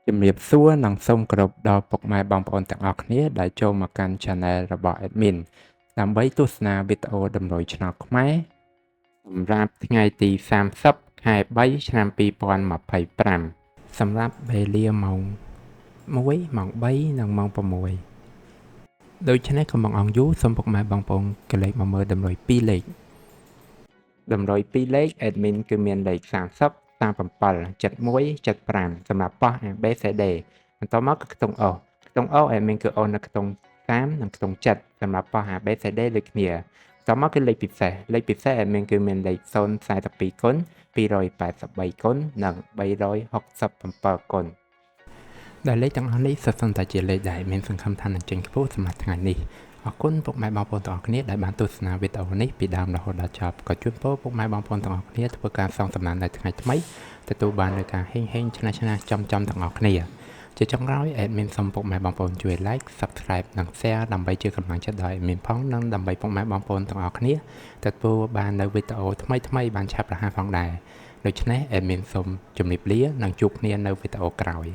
ជំរាបសួរនិងសូមគោរពដល់ពុកម៉ែបងប្អូនទាំងអស់គ្នាដែលចូលមកកាន់ Channel របស់ Admin ដើម្បីទស្សនាវីដេអូតម្រុយឆ្នោតខ្មែរសម្រាប់ថ្ងៃទី30 ខែ 3 ឆ្នាំ 2025 សម្រាប់វេលាម៉ោង 1 ម៉ោង 3 និងម៉ោង 6 ដូច្នេះកុំបង្អង់យូរសូមពុកម៉ែបងប្អូនកលេចមកមើលតម្រុយ2លេខតម្រុយ2លេខ Admin គឺមានលេខ30 37 71 75សម្រាប់ប៉ោះ ABCD បន្តមកគឺខ្ទង់ O ខ្ទង់ O Admin គឺ O នៅខ្ទង់30និងខ្ទង់7សម្រាប់ប៉ោះ ABCD ដូចគ្នាបន្តមកគឺលេខពិសេស Admin គឺមានលេខ042គុណ283គុណនិង367គុណដែលលេខទាំងអស់នេះសុទ្ធសឹងតែជាលេខដែលមានសង្ឃឹមថានឹងចេញខ្ពស់សម្រាប់ថ្ងៃនេះអរគុណពុកម៉ែបងប្អូនទាំងអស់គ្នាដែលបានទស្សនាវីដេអូនេះពីដើមរហូតដល់ចប់ក៏ជូនពរពុកម៉ែបងប្អូនទាំងអស់គ្នាធ្វើការសងសំណាននៅថ្ងៃថ្មីទទួលបាននូវការហេងឆ្នះចំទាំងអស់គ្នាជាចុងក្រោយ Admin សូមពុកម៉ែបងប្អូនជួយ Like Subscribe និង Share ដើម្បីជាកម្លាំងចិត្តដល់ Admin ផងនិងដើម្បីពុកម៉ែបងប្អូនទាំងអស់គ្នាទទួលបាននូវវីដេអូថ្មីបានឆាប់រហ័សផងដែរដូច្នេះ Admin សូមជម្រាបលានិងជួបគ្នានៅវីដេអូក្រោយ